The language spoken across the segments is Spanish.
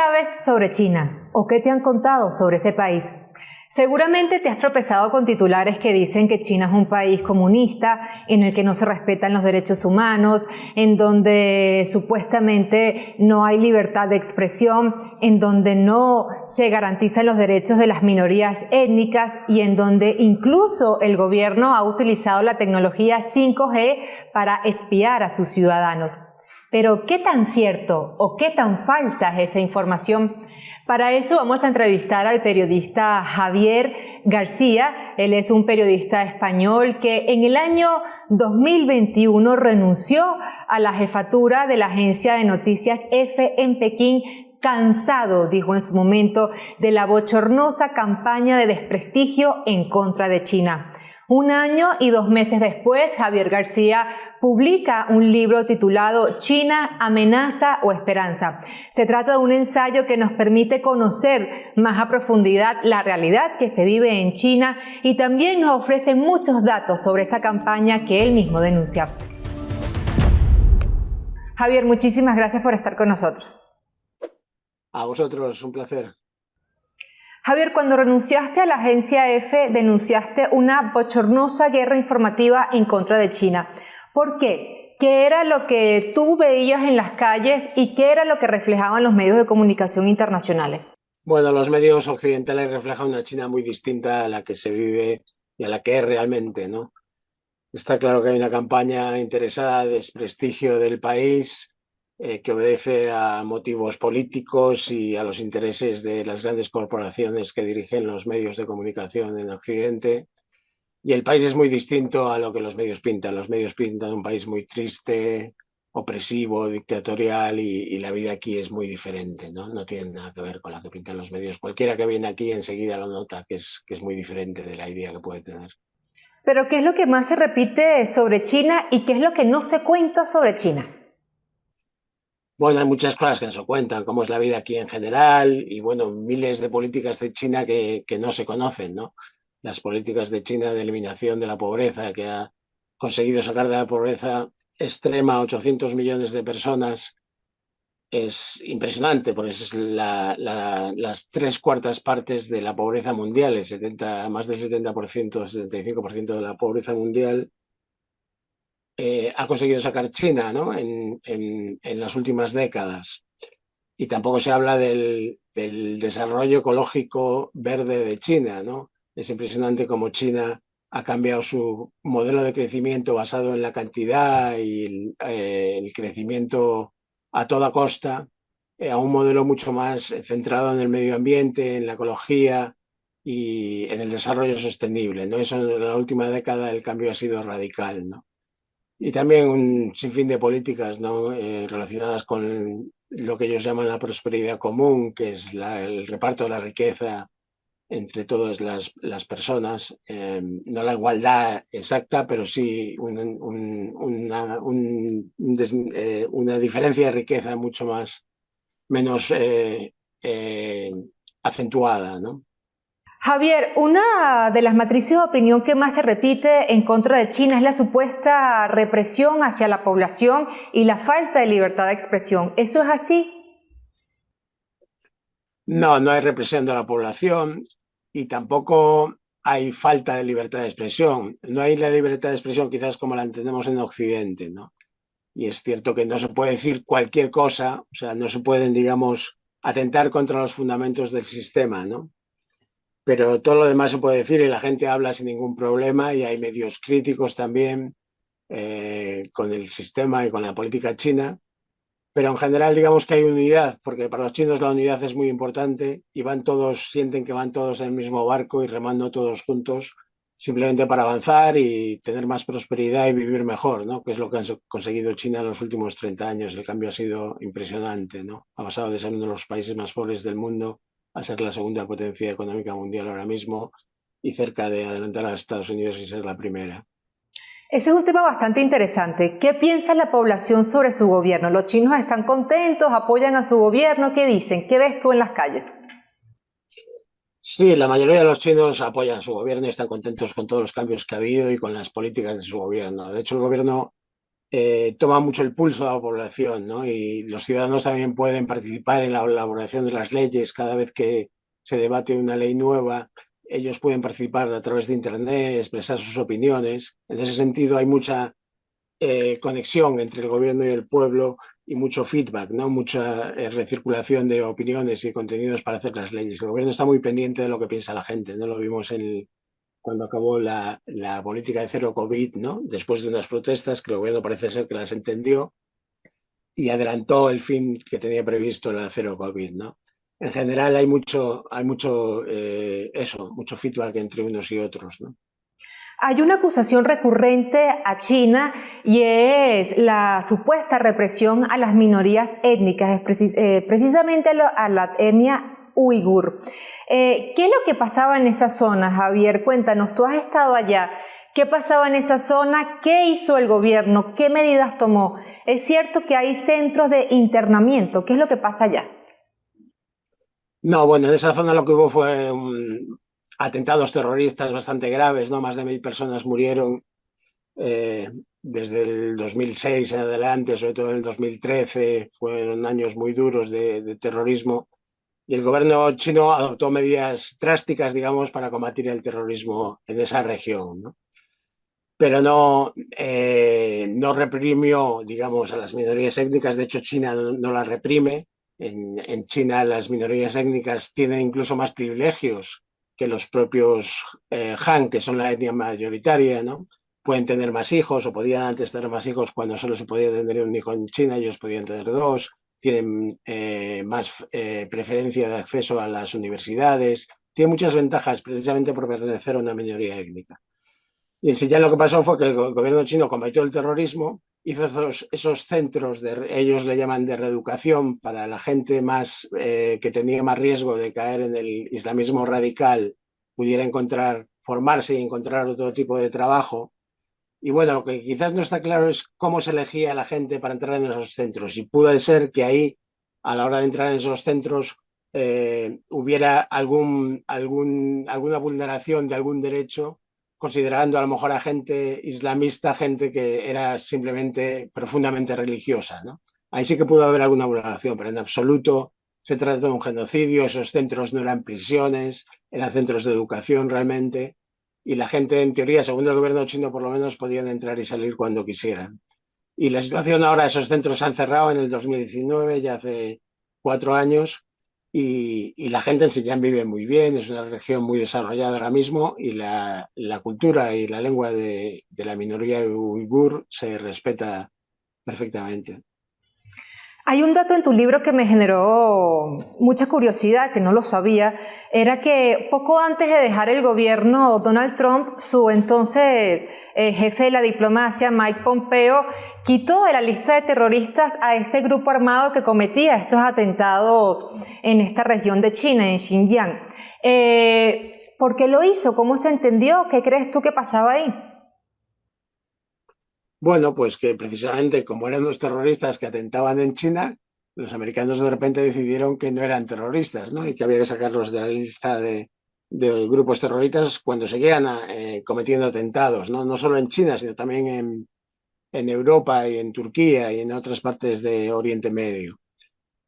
sabes sobre China? ¿O qué te han contado sobre ese país? Seguramente te has tropezado con titulares que dicen que China es un país comunista, en el que no se respetan los derechos humanos, en donde supuestamente no hay libertad de expresión, en donde no se garantizan los derechos de las minorías étnicas y en donde incluso el gobierno ha utilizado la tecnología 5G para espiar a sus ciudadanos. Pero, ¿qué tan cierto o qué tan falsa es esa información? Para eso vamos a entrevistar al periodista Javier García. Él es un periodista español que en el año 2021 renunció a la jefatura de la agencia de noticias EFE en Pekín, cansado, dijo en su momento, de la bochornosa campaña de desprestigio en contra de China. 1 año y 2 meses después, Javier García publica un libro titulado China, amenaza o esperanza. Se trata de un ensayo que nos permite conocer más a profundidad la realidad que se vive en China y también nos ofrece muchos datos sobre esa campaña que él mismo denuncia. Javier, muchísimas gracias por estar con nosotros. A vosotros, un placer. Javier, cuando renunciaste a la agencia EFE, denunciaste una bochornosa guerra informativa en contra de China. ¿Por qué? ¿Qué era lo que tú veías en las calles y qué era lo que reflejaban los medios de comunicación internacionales? Bueno, los medios occidentales reflejan una China muy distinta a la que se vive y a la que es realmente, ¿no? Está claro que hay una campaña interesada de desprestigio del país, que obedece a motivos políticos y a los intereses de las grandes corporaciones que dirigen los medios de comunicación en Occidente. Y el país es muy distinto a lo que los medios pintan. Los medios pintan un país muy triste, opresivo, dictatorial y la vida aquí es muy diferente, ¿no? No tiene nada que ver con la que pintan los medios. Cualquiera que viene aquí enseguida lo nota, que es muy diferente de la idea que puede tener. Pero, ¿qué es lo que más se repite sobre China y qué es lo que no se cuenta sobre China? Bueno, hay muchas cosas que no se cuentan, cómo es la vida aquí en general y, bueno, miles de políticas de China que no se conocen, ¿no? Las políticas de China de eliminación de la pobreza, que ha conseguido sacar de la pobreza extrema a 800 millones de personas, es impresionante, porque es las 3/4 partes de la pobreza mundial, más del 70%, 75% de la pobreza mundial. Ha conseguido sacar China, ¿no? en las últimas décadas. Y tampoco se habla del desarrollo ecológico verde de China, ¿no? Es impresionante cómo China ha cambiado su modelo de crecimiento basado en la cantidad y el crecimiento a toda costa, a un modelo mucho más centrado en el medio ambiente, en la ecología y en el desarrollo sostenible, ¿no? Eso en la última década el cambio ha sido radical, ¿no? Y también un sinfín de políticas, ¿no? Relacionadas con lo que ellos llaman la prosperidad común, que es el reparto de la riqueza entre todas las personas. No la igualdad exacta, pero sí una diferencia de riqueza mucho menos acentuada, ¿no? Javier, una de las matrices de opinión que más se repite en contra de China es la supuesta represión hacia la población y la falta de libertad de expresión. ¿Eso es así? No, no hay represión de la población y tampoco hay falta de libertad de expresión. No hay la libertad de expresión quizás como la entendemos en Occidente, ¿no? Y es cierto que no se puede decir cualquier cosa, o sea, no se pueden, digamos, atentar contra los fundamentos del sistema, ¿no? Pero todo lo demás se puede decir y la gente habla sin ningún problema y hay medios críticos también con el sistema y con la política china. Pero en general digamos que hay unidad, porque para los chinos la unidad es muy importante y sienten que van todos en el mismo barco y remando todos juntos simplemente para avanzar y tener más prosperidad y vivir mejor, ¿no? Que es lo que ha conseguido China en los últimos 30 años. El cambio ha sido impresionante, ¿no? Ha pasado de ser uno de los países más pobres del mundo a ser la segunda potencia económica mundial ahora mismo y cerca de adelantar a Estados Unidos y ser la primera. Ese es un tema bastante interesante. ¿Qué piensa la población sobre su gobierno? ¿Los chinos están contentos? ¿Apoyan a su gobierno? ¿Qué dicen? ¿Qué ves tú en las calles? Sí, la mayoría de los chinos apoyan su gobierno y están contentos con todos los cambios que ha habido y con las políticas de su gobierno. De hecho, el gobierno toma mucho el pulso de la población, ¿no? Y los ciudadanos también pueden participar en la elaboración de las leyes cada vez que se debate una ley nueva. Ellos pueden participar a través de Internet, expresar sus opiniones. En ese sentido hay mucha conexión entre el gobierno y el pueblo y mucho feedback, ¿no? Mucha recirculación de opiniones y contenidos para hacer las leyes. El gobierno está muy pendiente de lo que piensa la gente, ¿no? Lo vimos cuando acabó la política de cero COVID, ¿no? Después de unas protestas que el gobierno parece ser que las entendió y adelantó el fin que tenía previsto la cero COVID, ¿no? En general mucho feedback entre unos y otros, ¿no? Hay una acusación recurrente a China y es la supuesta represión a las minorías étnicas, precisamente a la etnia uigur. ¿Qué es lo que pasaba en esa zona, Javier? Cuéntanos, tú has estado allá. ¿Qué pasaba en esa zona? ¿Qué hizo el gobierno? ¿Qué medidas tomó? Es cierto que hay centros de internamiento. ¿Qué es lo que pasa allá? No, bueno, en esa zona lo que hubo fue atentados terroristas bastante graves, ¿no? Más de 1000 personas murieron desde el 2006 en adelante, sobre todo en el 2013, fueron años muy duros de terrorismo y el gobierno chino adoptó medidas drásticas, digamos, para combatir el terrorismo en esa región, ¿no? Pero no reprimió, digamos, a las minorías étnicas. De hecho, China no las reprime. En China las minorías étnicas tienen incluso más privilegios que los propios Han, que son la etnia mayoritaria, ¿no? Pueden tener más hijos o podían antes tener más hijos cuando solo se podía tener un hijo en China, ellos podían tener dos, tienen más preferencia de acceso a las universidades, tienen muchas ventajas precisamente por pertenecer a una minoría étnica. Y en Xinjiang lo que pasó fue que el gobierno chino combatió el terrorismo, hizo esos centros, ellos le llaman de reeducación, para la gente más que tenía más riesgo de caer en el islamismo radical, pudiera formarse y encontrar otro tipo de trabajo. Y bueno, lo que quizás no está claro es cómo se elegía a la gente para entrar en esos centros. Y puede ser que ahí, a la hora de entrar en esos centros, hubiera alguna vulneración de algún derecho, considerando a lo mejor a gente islamista, gente que era simplemente profundamente religiosa, ¿no? Ahí sí que pudo haber alguna vulneración, pero en absoluto se trata de un genocidio. Esos centros no eran prisiones, eran centros de educación realmente, y la gente, en teoría, según el gobierno chino, por lo menos podían entrar y salir cuando quisieran. Y la situación ahora, esos centros se han cerrado en el 2019, ya hace 4 años, y la gente en Xinjiang vive muy bien, es una región muy desarrollada ahora mismo, y la cultura y la lengua de la minoría uigur se respeta perfectamente. Hay un dato en tu libro que me generó mucha curiosidad, que no lo sabía, era que poco antes de dejar el gobierno, Donald Trump, su entonces jefe de la diplomacia, Mike Pompeo, quitó de la lista de terroristas a este grupo armado que cometía estos atentados en esta región de China, en Xinjiang. ¿Por qué lo hizo? ¿Cómo se entendió? ¿Qué crees tú que pasaba ahí? Bueno, pues que precisamente como eran los terroristas que atentaban en China, los americanos de repente decidieron que no eran terroristas, ¿no? Y que había que sacarlos de la lista de grupos terroristas cuando seguían cometiendo atentados, ¿no? No solo en China, sino también en Europa y en Turquía y en otras partes de Oriente Medio.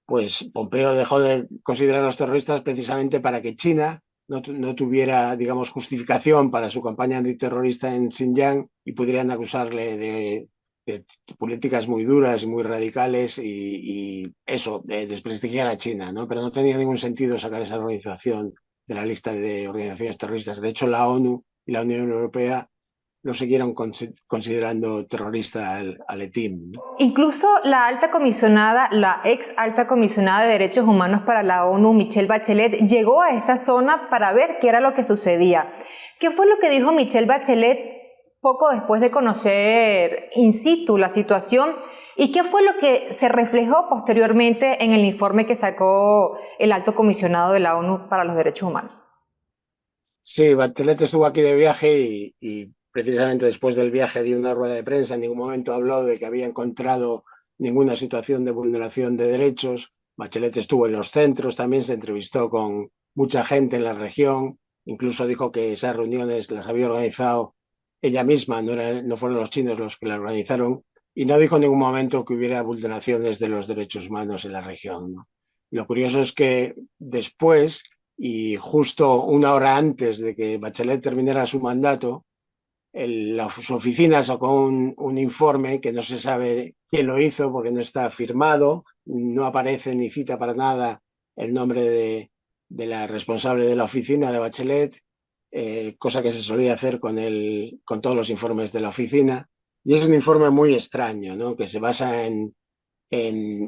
Pues Pompeo dejó de considerar a los terroristas precisamente para que China no tuviera, digamos, justificación para su campaña antiterrorista en Xinjiang y pudieran acusarle de políticas muy duras y muy radicales y eso, de desprestigiar a China, ¿no? Pero no tenía ningún sentido sacar esa organización de la lista de organizaciones terroristas. De hecho, la ONU y la Unión Europea lo siguieron considerando terrorista al ETIM, ¿no? Incluso la alta comisionada, la ex alta comisionada de Derechos Humanos para la ONU, Michelle Bachelet, llegó a esa zona para ver qué era lo que sucedía. ¿Qué fue lo que dijo Michelle Bachelet poco después de conocer in situ la situación? ¿Y qué fue lo que se reflejó posteriormente en el informe que sacó el alto comisionado de la ONU para los Derechos Humanos? Sí, Bachelet estuvo aquí de viaje y precisamente después del viaje dio una rueda de prensa. En ningún momento habló de que había encontrado ninguna situación de vulneración de derechos. Bachelet estuvo en los centros, también se entrevistó con mucha gente en la región, incluso dijo que esas reuniones las había organizado ella misma, no fueron los chinos los que las organizaron. y no dijo en ningún momento que hubiera vulneraciones de los derechos humanos en la región, ¿no? Lo curioso es que después, y justo una hora antes de que Bachelet terminara su mandato, su oficina sacó un informe que no se sabe quién lo hizo porque no está firmado, no aparece ni cita para nada el nombre de la responsable de la oficina de Bachelet, cosa que se solía hacer con todos los informes de la oficina. Y es un informe muy extraño, ¿no? Que se basa en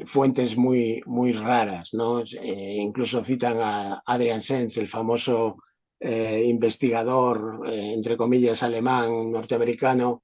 fuentes muy raras, ¿no? Incluso citan a Adrian Sens, el famoso investigador, entre comillas, alemán, norteamericano,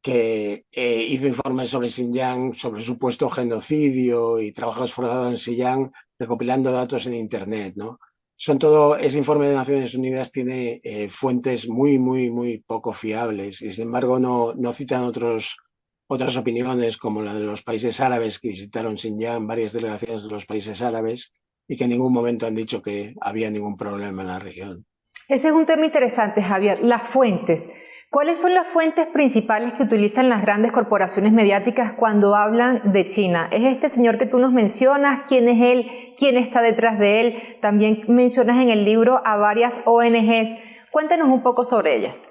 que hizo informes sobre Xinjiang, sobre supuesto genocidio y trabajos forzados en Xinjiang, recopilando datos en Internet, ¿no? Ese informe de Naciones Unidas tiene fuentes muy poco fiables y sin embargo no citan otras opiniones como la de los países árabes que visitaron Xinjiang, varias delegaciones de los países árabes y que en ningún momento han dicho que había ningún problema en la región. Ese es un tema interesante, Javier, las fuentes. ¿Cuáles son las fuentes principales que utilizan las grandes corporaciones mediáticas cuando hablan de China? ¿Es este señor que tú nos mencionas? ¿Quién es él? ¿Quién está detrás de él? También mencionas en el libro a varias ONGs. Cuéntanos un poco sobre ellas.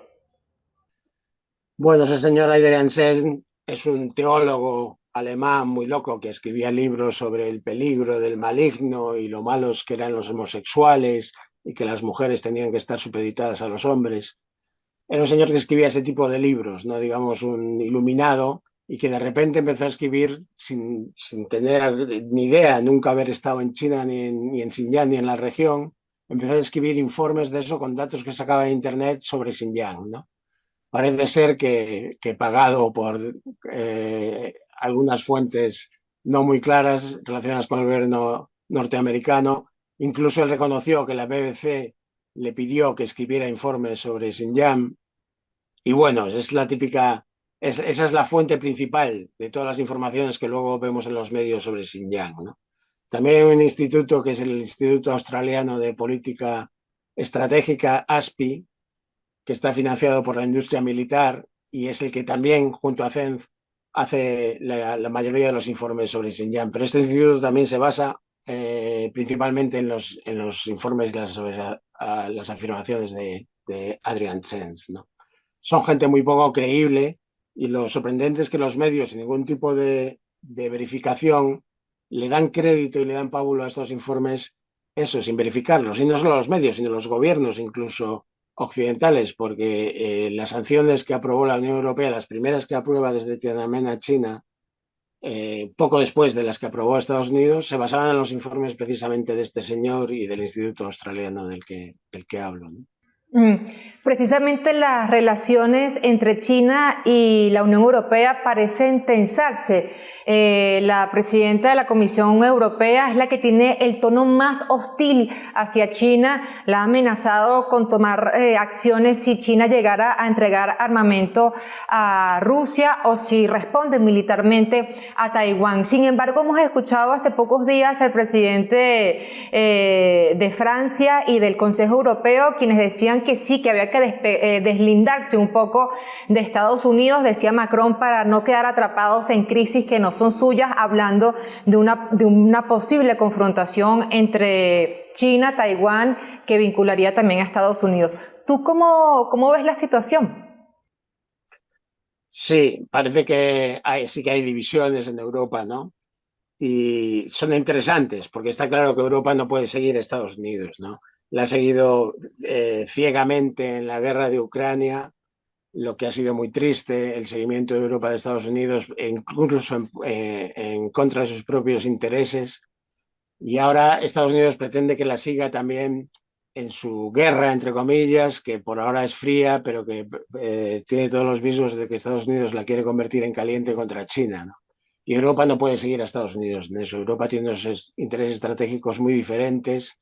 Bueno, ese señor Adrian Sen es un teólogo alemán muy loco que escribía libros sobre el peligro del maligno y lo malos que eran los homosexuales y que las mujeres tenían que estar supeditadas a los hombres. Era un señor que escribía ese tipo de libros, no digamos un iluminado, y que de repente empezó a escribir sin tener ni idea, nunca haber estado en China ni en Xinjiang ni en la región. Empezó a escribir informes de eso con datos que sacaba de Internet sobre Xinjiang, ¿no? Parece ser que pagado por algunas fuentes no muy claras relacionadas con el gobierno norteamericano. Incluso él reconoció que la BBC le pidió que escribiera informes sobre Xinjiang. Y bueno, es la típica, esa es la fuente principal de todas las informaciones que luego vemos en los medios sobre Xinjiang, ¿no? También hay un instituto que es el Instituto Australiano de Política Estratégica, ASPI, que está financiado por la industria militar y es el que también, junto a CENZ, hace la mayoría de los informes sobre Xinjiang. Pero este instituto también se basa principalmente en los informes sobre las afirmaciones de Adrian Sens, ¿no? Son gente muy poco creíble y lo sorprendente es que los medios, sin ningún tipo de verificación, le dan crédito y le dan pábulo a estos informes, eso, sin verificarlos. Y no solo los medios, sino los gobiernos incluso occidentales, porque las sanciones que aprobó la Unión Europea, las primeras que aprueba desde Tiananmen a China, poco después de las que aprobó Estados Unidos, se basaban en los informes precisamente de este señor y del Instituto Australiano del que hablo, ¿no? Precisamente las relaciones entre China y la Unión Europea parecen tensarse. La presidenta de la Comisión Europea es la que tiene el tono más hostil hacia China. La ha amenazado con tomar acciones si China llegara a entregar armamento a Rusia o si responde militarmente a Taiwán. Sin embargo, hemos escuchado hace pocos días al presidente de Francia y del Consejo Europeo quienes decían que sí, que había que deslindarse un poco de Estados Unidos, decía Macron, para no quedar atrapados en crisis que no son suyas, hablando de una posible confrontación entre China, Taiwán, que vincularía también a Estados Unidos. ¿Tú cómo ves la situación? Sí, parece que sí que hay divisiones en Europa, ¿no? Y son interesantes, porque está claro que Europa no puede seguir a Estados Unidos, ¿no? La ha seguido ciegamente en la guerra de Ucrania, lo que ha sido muy triste, el seguimiento de Europa de Estados Unidos, incluso en contra de sus propios intereses. Y ahora Estados Unidos pretende que la siga también en su guerra, entre comillas, que por ahora es fría, pero que tiene todos los visos de que Estados Unidos la quiere convertir en caliente contra China, ¿no? Y Europa no puede seguir a Estados Unidos en eso. Europa tiene unos intereses estratégicos muy diferentes,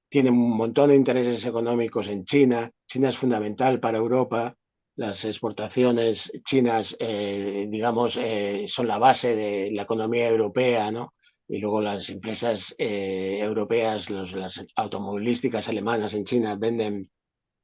tiene un montón de intereses económicos en China. China es fundamental para Europa. Las exportaciones chinas, digamos, son la base de la economía europea, ¿no? Y luego las empresas europeas, las automovilísticas alemanas en China venden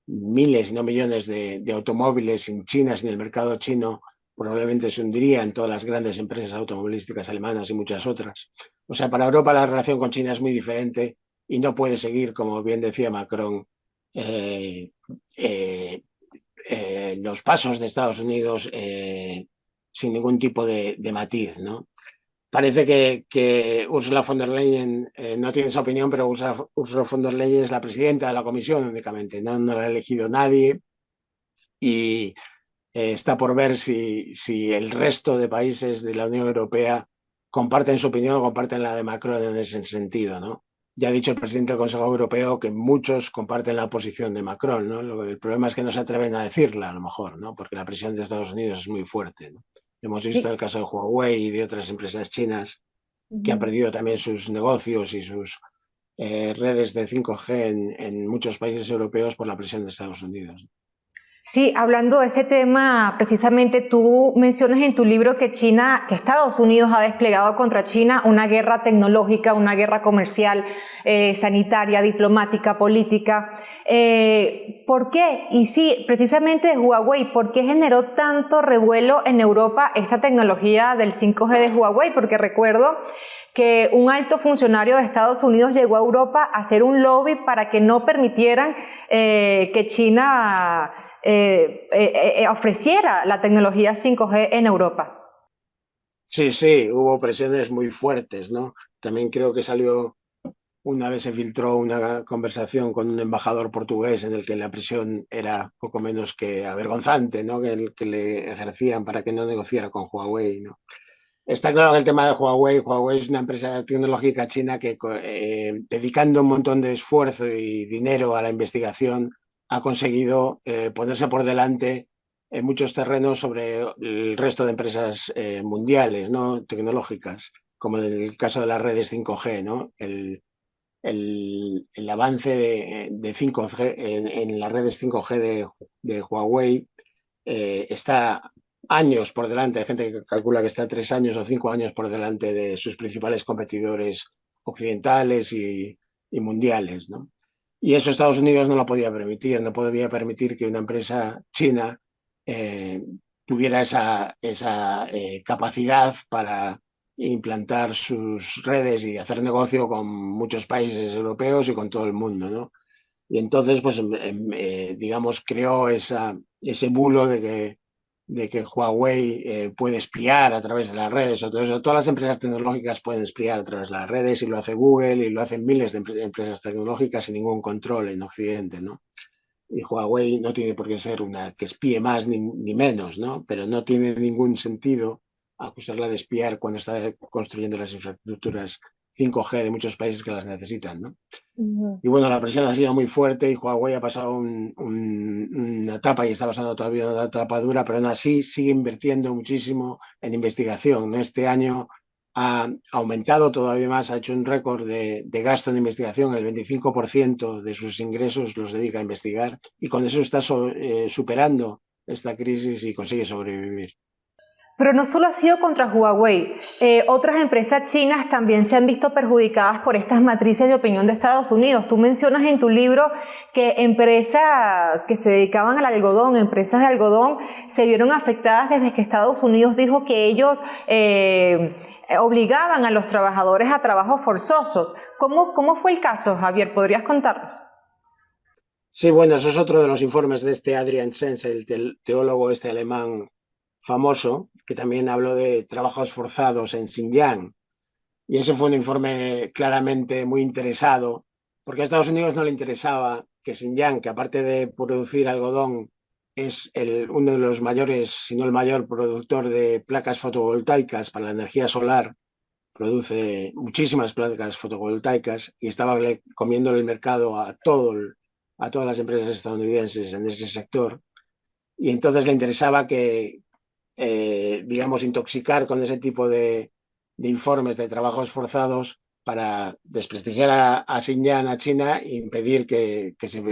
miles, no millones de automóviles en China, sin el mercado chino probablemente se hundiría en todas las grandes empresas automovilísticas alemanas y muchas otras. O sea, para Europa la relación con China es muy diferente y no puede seguir, como bien decía Macron, eh, eh, los pasos de Estados Unidos sin ningún tipo de matiz, ¿no? Parece que Ursula von der Leyen no tiene esa opinión, pero Ursula von der Leyen es la presidenta de la Comisión únicamente, no la ha elegido nadie y está por ver si el resto de países de la Unión Europea comparten su opinión o comparten la de Macron en ese sentido, ¿no? Ya ha dicho el presidente del Consejo Europeo que muchos comparten la posición de Macron, ¿no? El problema es que no se atreven a decirla, a lo mejor, ¿no? Porque la presión de Estados Unidos es muy fuerte, ¿no? Hemos visto el Sí. caso de Huawei y de otras empresas chinas que han Ujú. perdido también sus negocios y sus redes de 5G en muchos países europeos por la presión de Estados Unidos. Sí, hablando de ese tema, precisamente tú mencionas en tu libro que Estados Unidos ha desplegado contra China una guerra tecnológica, una guerra comercial, sanitaria, diplomática, política. ¿Por qué? Y sí, precisamente de Huawei, ¿por qué generó tanto revuelo en Europa esta tecnología del 5G de Huawei? Porque recuerdo que un alto funcionario de Estados Unidos llegó a Europa a hacer un lobby para que no permitieran que China ofreciera la tecnología 5G en Europa. Sí, sí, hubo presiones muy fuertes, ¿no? También creo que salió, una vez se filtró una conversación con un embajador portugués en el que la presión era poco menos que avergonzante, ¿no? Que le ejercían para que no negociara con Huawei, ¿no? Está claro que el tema de Huawei es una empresa tecnológica china que, dedicando un montón de esfuerzo y dinero a la investigación, ha conseguido ponerse por delante en muchos terrenos sobre el resto de empresas mundiales, ¿no? Tecnológicas, como en el caso de las redes 5G, ¿no? El avance de 5G en las redes 5G de Huawei está años por delante. Hay gente que calcula que está 3 años o 5 años por delante de sus principales competidores occidentales y mundiales, ¿no? Y eso Estados Unidos no lo podía permitir, no podía permitir que una empresa china eh, tuviera esa capacidad para implantar sus redes y hacer negocio con muchos países europeos y con todo el mundo, ¿no? Y entonces, pues, digamos, creó ese bulo de que Huawei puede espiar a través de las redes. O todo eso. Todas las empresas tecnológicas pueden espiar a través de las redes y lo hace Google y lo hacen miles de empresas tecnológicas sin ningún control en Occidente, ¿no? Y Huawei no tiene por qué ser una que espíe más ni menos, ¿no? Pero no tiene ningún sentido acusarla de espiar cuando está construyendo las infraestructuras 5G de muchos países que las necesitan, ¿no? Ujú. Y bueno, la presión ha sido muy fuerte y Huawei ha pasado una etapa y está pasando todavía una etapa dura, pero aún así sigue invirtiendo muchísimo en investigación. Este año ha aumentado todavía más, ha hecho un récord de gasto en investigación, el 25% de sus ingresos los dedica a investigar y con eso está superando esta crisis y consigue sobrevivir. Pero no solo ha sido contra Huawei, otras empresas chinas también se han visto perjudicadas por estas matrices de opinión de Estados Unidos. Tú mencionas en tu libro que empresas que se dedicaban al algodón, empresas de algodón, se vieron afectadas desde que Estados Unidos dijo que ellos obligaban a los trabajadores a trabajos forzosos. ¿Cómo fue el caso, Javier? ¿Podrías contarnos? Sí, bueno, eso es otro de los informes de este Adrian Zenz, el teólogo este alemán famoso, que también habló de trabajos forzados en Xinjiang. Y ese fue un informe claramente muy interesado, porque a Estados Unidos no le interesaba que Xinjiang, que aparte de producir algodón, es uno de los mayores, si no el mayor productor de placas fotovoltaicas para la energía solar, produce muchísimas placas fotovoltaicas y estaba comiendo el mercado a todas las empresas estadounidenses en ese sector. Y entonces le interesaba que, digamos, intoxicar con ese tipo de informes de trabajos forzados para desprestigiar a Xinjiang, a China, e impedir que se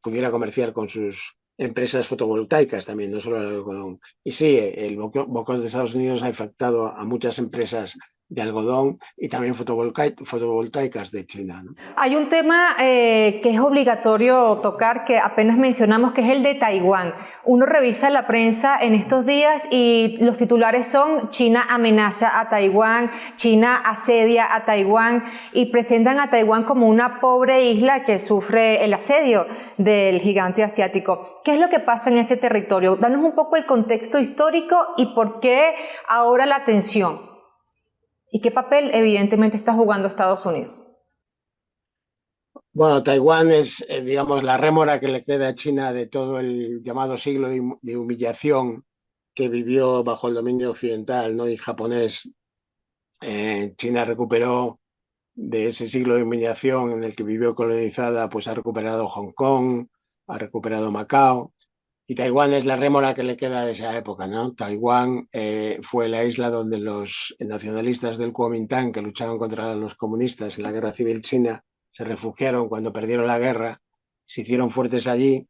pudiera comerciar con sus empresas fotovoltaicas también, no solo el algodón. Y sí, el boicot de Estados Unidos ha afectado a muchas empresas de algodón y también fotovoltaicas de China, ¿no? Hay un tema que es obligatorio tocar, que apenas mencionamos, que es el de Taiwán. Uno revisa la prensa en estos días y los titulares son: China amenaza a Taiwán, China asedia a Taiwán, y presentan a Taiwán como una pobre isla que sufre el asedio del gigante asiático. ¿Qué es lo que pasa en ese territorio? Danos un poco el contexto histórico y por qué ahora la tensión. ¿Y qué papel evidentemente está jugando Estados Unidos? Bueno, Taiwán es, digamos, la rémora que le queda a China de todo el llamado siglo de humillación que vivió bajo el dominio occidental, ¿no?, y japonés. China recuperó de ese siglo de humillación en el que vivió colonizada, pues ha recuperado Hong Kong, ha recuperado Macao, y Taiwán es la rémora que le queda de esa época, ¿no? Taiwán fue la isla donde los nacionalistas del Kuomintang, que luchaban contra los comunistas en la Guerra Civil China, se refugiaron cuando perdieron la guerra, se hicieron fuertes allí,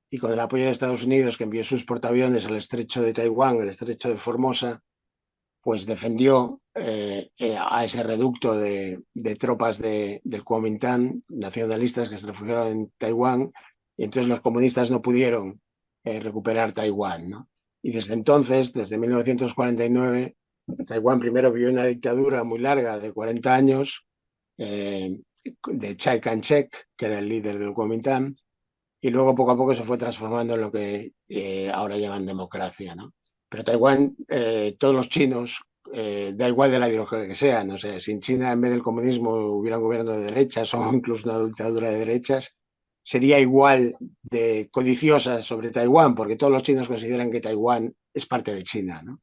y con el apoyo de Estados Unidos, que envió sus portaaviones al estrecho de Taiwán, el estrecho de Formosa, pues defendió a ese reducto de tropas del Kuomintang, nacionalistas, que se refugiaron en Taiwán, y entonces los comunistas no pudieron recuperar Taiwán, ¿no? Y desde entonces, desde 1949, Taiwán primero vivió una dictadura muy larga de 40 años, de Chiang Kai-shek, que era el líder del Kuomintang, y luego poco a poco se fue transformando en lo que ahora llaman democracia, ¿no? Pero Taiwán, todos los chinos, da igual de la ideología que sea, no sé, si en China en vez del comunismo hubiera un gobierno de derechas o incluso una dictadura de derechas, sería igual de codiciosa sobre Taiwán, porque todos los chinos consideran que Taiwán es parte de China, ¿no?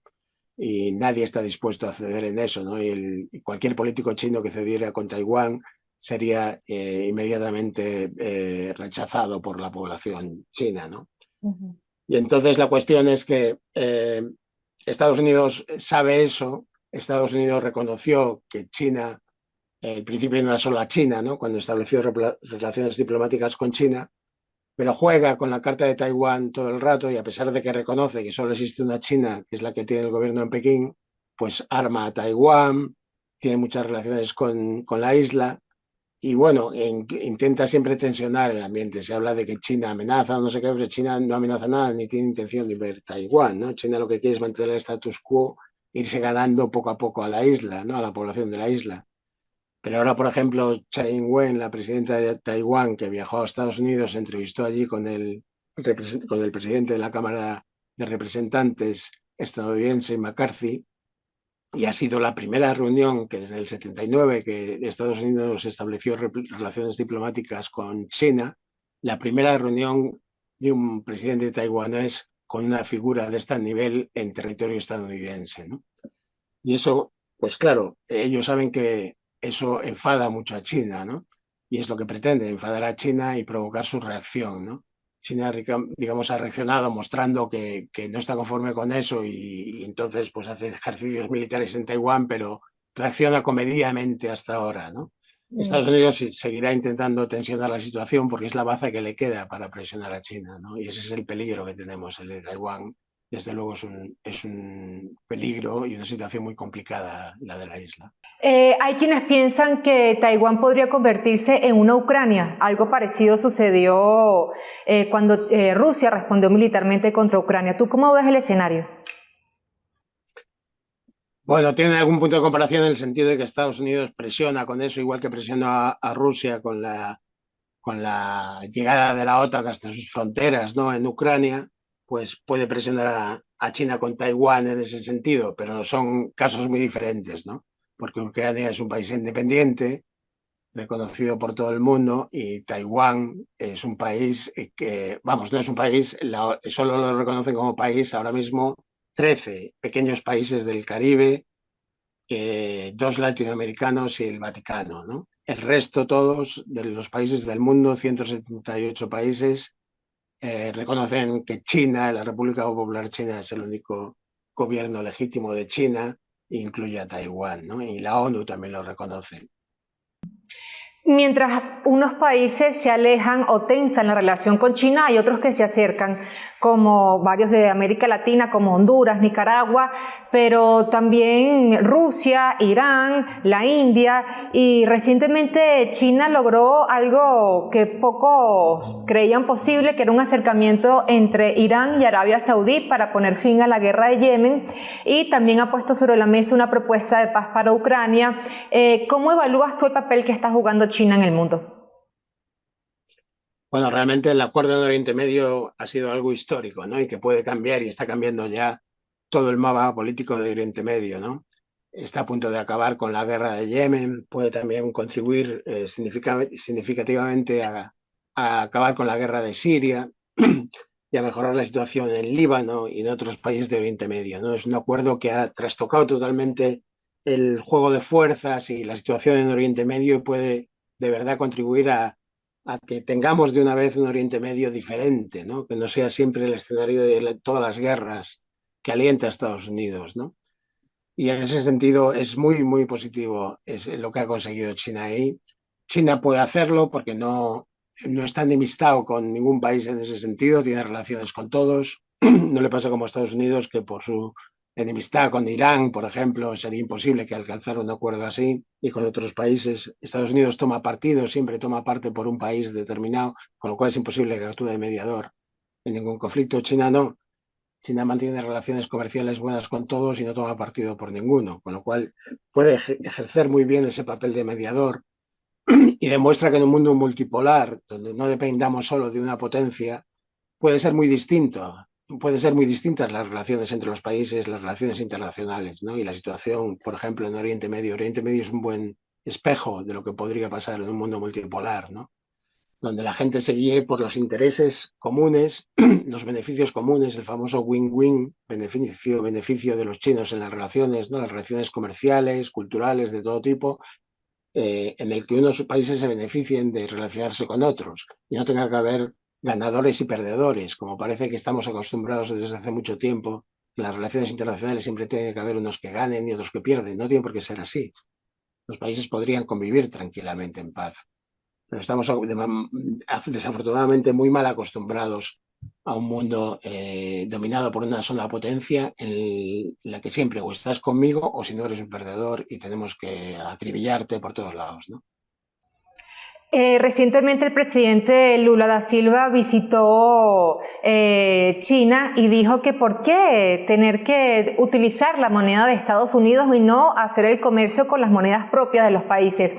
Y nadie está dispuesto a ceder en eso, ¿no? Y cualquier político chino que cediera con Taiwán sería inmediatamente rechazado por la población china, ¿no? Uh-huh. Y entonces la cuestión es que Estados Unidos sabe eso. Estados Unidos reconoció que China, el principio de una sola China, ¿no?, cuando estableció relaciones diplomáticas con China, pero juega con la carta de Taiwán todo el rato, y a pesar de que reconoce que solo existe una China, que es la que tiene el gobierno en Pekín, pues arma a Taiwán, tiene muchas relaciones con la isla, y bueno, intenta siempre tensionar el ambiente. Se habla de que China amenaza o no sé qué, pero China no amenaza nada ni tiene intención de invadir Taiwán, ¿no? China lo que quiere es mantener el status quo, irse ganando poco a poco a la isla, ¿no?, a la población de la isla. Pero ahora, por ejemplo, Tsai Ing-wen, la presidenta de Taiwán, que viajó a Estados Unidos, se entrevistó allí con el presidente de la Cámara de Representantes estadounidense, McCarthy, y ha sido la primera reunión que desde el 79, que Estados Unidos estableció relaciones diplomáticas con China, la primera reunión de un presidente taiwanés con una figura de este nivel en territorio estadounidense, ¿no? Y eso, pues claro, ellos saben que eso enfada mucho a China, ¿no? Y es lo que pretende, enfadar a China y provocar su reacción, ¿no? China, digamos, ha reaccionado mostrando que no está conforme con eso, y entonces pues hace ejercicios militares en Taiwán, pero reacciona comedidamente hasta ahora, ¿no? Estados Unidos seguirá intentando tensionar la situación porque es la baza que le queda para presionar a China, ¿no? Y ese es el peligro que tenemos, el de Taiwán. Desde luego es un peligro y una situación muy complicada la de la isla. Hay quienes piensan que Taiwán podría convertirse en una Ucrania. Algo parecido sucedió cuando Rusia respondió militarmente contra Ucrania. ¿Tú cómo ves el escenario? Bueno, tiene algún punto de comparación en el sentido de que Estados Unidos presiona con eso, igual que presiona a Rusia con la llegada de la OTAN hasta sus fronteras, ¿no?, en Ucrania. Pues puede presionar a China con Taiwán en ese sentido, pero son casos muy diferentes, ¿no? Porque Ucrania es un país independiente, reconocido por todo el mundo, y Taiwán es un país que, vamos, no es un país, solo lo reconocen como país ahora mismo 13 pequeños países del Caribe, 2 latinoamericanos y el Vaticano, ¿no? El resto, todos de los países del mundo, 178 países, reconocen que China, la República Popular China, es el único gobierno legítimo de China, incluye a Taiwán, ¿no? Y la ONU también lo reconoce. Mientras unos países se alejan o tensan la relación con China, hay otros que se acercan. como varios de América Latina, como Honduras, Nicaragua, pero también Rusia, Irán, la India, y recientemente China logró algo que pocos creían posible, que era un acercamiento entre Irán y Arabia Saudí para poner fin a la guerra de Yemen, y también ha puesto sobre la mesa una propuesta de paz para Ucrania. ¿Cómo evalúas tú el papel que está jugando China en el mundo? Bueno, realmente el acuerdo en Oriente Medio ha sido algo histórico, ¿no? Y que puede cambiar y está cambiando ya todo el mapa político de Oriente Medio, ¿no? Está a punto de acabar con la guerra de Yemen, puede también contribuir significativamente a acabar con la guerra de Siria y a mejorar la situación en Líbano y en otros países de Oriente Medio, ¿no? Es un acuerdo que ha trastocado totalmente el juego de fuerzas y la situación en Oriente Medio y puede de verdad contribuir a que tengamos de una vez un Oriente Medio diferente, ¿no? Que no sea siempre el escenario de todas las guerras que alienta a Estados Unidos, ¿no? Y en ese sentido es muy, muy positivo es lo que ha conseguido China ahí. China puede hacerlo porque no está enemistado con ningún país en ese sentido, tiene relaciones con todos. No le pasa como a Estados Unidos, que por su enemistad con Irán, por ejemplo, sería imposible que alcanzara un acuerdo así, y con otros países. Estados Unidos toma partido, siempre toma parte por un país determinado, con lo cual es imposible que actúe de mediador en ningún conflicto. China no. China mantiene relaciones comerciales buenas con todos y no toma partido por ninguno, con lo cual puede ejercer muy bien ese papel de mediador y demuestra que en un mundo multipolar, donde no dependamos solo de una potencia, puede ser muy distinto. Pueden ser muy distintas las relaciones entre los países, las relaciones internacionales, ¿no? Y la situación, por ejemplo, en Oriente Medio. Oriente Medio es un buen espejo de lo que podría pasar en un mundo multipolar, ¿no? Donde la gente se guíe por los intereses comunes, los beneficios comunes, el famoso win-win, beneficio de los chinos en las relaciones, ¿no? Las relaciones comerciales, culturales, de todo tipo, en el que unos países se beneficien de relacionarse con otros y no tenga que haber ganadores y perdedores, como parece que estamos acostumbrados desde hace mucho tiempo. En las relaciones internacionales siempre tiene que haber unos que ganen y otros que pierden. No tiene por qué ser así. Los países podrían convivir tranquilamente en paz. Pero estamos desafortunadamente muy mal acostumbrados a un mundo dominado por una sola potencia en la que siempre o estás conmigo o si no eres un perdedor y tenemos que acribillarte por todos lados, ¿no? Recientemente el presidente Lula da Silva visitó China y dijo que por qué tener que utilizar la moneda de Estados Unidos y no hacer el comercio con las monedas propias de los países.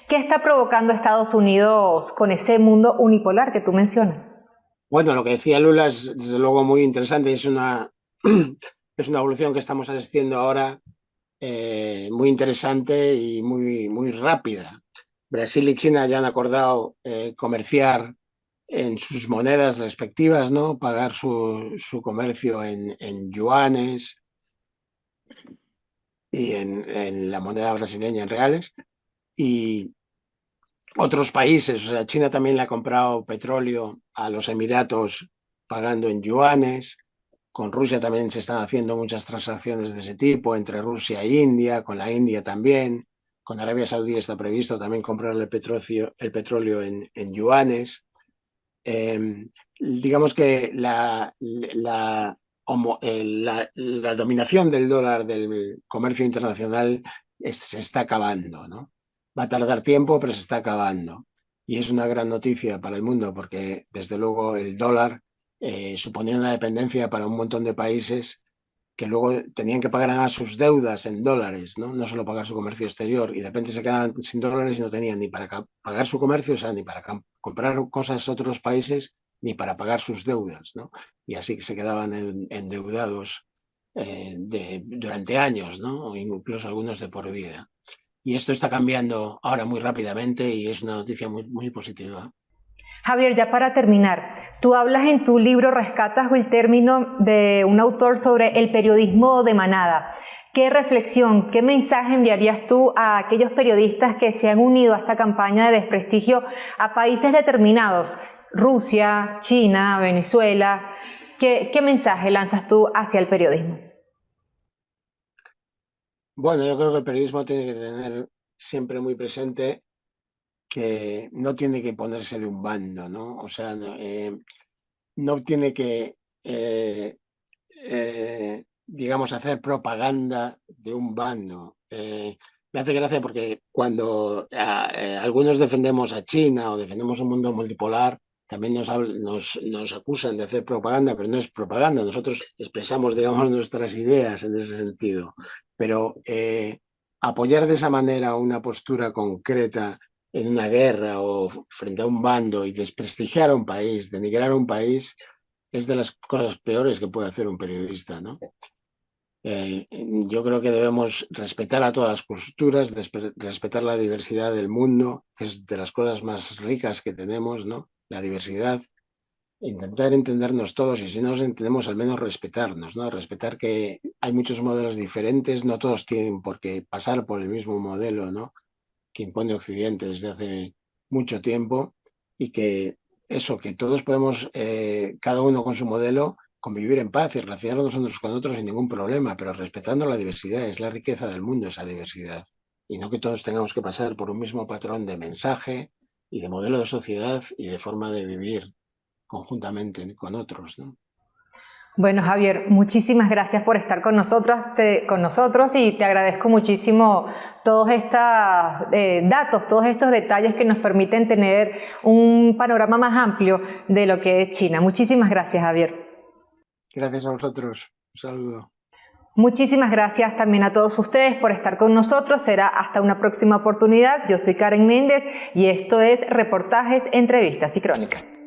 ¿Qué está provocando Estados Unidos con ese mundo unipolar que tú mencionas? Bueno, lo que decía Lula es desde luego muy interesante y es una evolución que estamos asistiendo ahora muy interesante y muy, muy rápida. Brasil y China ya han acordado comerciar en sus monedas respectivas, ¿no? Pagar su comercio en yuanes y en la moneda brasileña en reales. Y otros países, o sea, China también le ha comprado petróleo a los Emiratos pagando en yuanes. Con Rusia también se están haciendo muchas transacciones de ese tipo, entre Rusia e India, con la India también. Con Arabia Saudí está previsto también comprar el petróleo en yuanes. Digamos que la dominación del dólar del comercio internacional se está acabando, ¿no? Va a tardar tiempo, pero se está acabando. Y es una gran noticia para el mundo porque, desde luego, el dólar suponía una dependencia para un montón de países que luego tenían que pagar además sus deudas en dólares, ¿no? No solo pagar su comercio exterior, y de repente se quedaban sin dólares y no tenían ni para pagar su comercio, o sea, ni para comprar cosas a otros países, ni para pagar sus deudas, ¿no? Y así que se quedaban endeudados durante años, ¿no? O incluso algunos de por vida. Y esto está cambiando ahora muy rápidamente y es una noticia muy, muy positiva. Javier, ya para terminar, tú hablas en tu libro, rescatas el término de un autor sobre el periodismo de manada. ¿Qué reflexión, qué mensaje enviarías tú a aquellos periodistas que se han unido a esta campaña de desprestigio a países determinados? Rusia, China, Venezuela. ¿Qué mensaje lanzas tú hacia el periodismo? Bueno, yo creo que el periodismo tiene que tener siempre muy presente que no tiene que ponerse de un bando, ¿no? O sea, no tiene que digamos, hacer propaganda de un bando. Me hace gracia porque cuando algunos defendemos a China o defendemos un mundo multipolar, también nos acusan de hacer propaganda, pero no es propaganda. Nosotros expresamos, digamos, nuestras ideas en ese sentido. Pero apoyar de esa manera una postura concreta en una guerra o frente a un bando y desprestigiar a un país, denigrar a un país, es de las cosas peores que puede hacer un periodista, ¿no? Yo creo que debemos respetar a todas las culturas, respetar la diversidad del mundo, que es de las cosas más ricas que tenemos, ¿no? La diversidad, intentar entendernos todos y si no nos entendemos, al menos respetarnos, ¿no? Respetar que hay muchos modelos diferentes, no todos tienen por qué pasar por el mismo modelo, ¿no? Que impone Occidente desde hace mucho tiempo y que eso, que todos podemos, cada uno con su modelo, convivir en paz y relacionarnos unos con otros sin ningún problema, pero respetando la diversidad, es la riqueza del mundo esa diversidad. Y no que todos tengamos que pasar por un mismo patrón de mensaje y de modelo de sociedad y de forma de vivir conjuntamente con otros, ¿no? Bueno, Javier, muchísimas gracias por estar con nosotros y te agradezco muchísimo todos estos datos, todos estos detalles que nos permiten tener un panorama más amplio de lo que es China. Muchísimas gracias, Javier. Gracias a vosotros. Un saludo. Muchísimas gracias también a todos ustedes por estar con nosotros. Será hasta una próxima oportunidad. Yo soy Karen Méndez y esto es Reportajes, Entrevistas y Crónicas.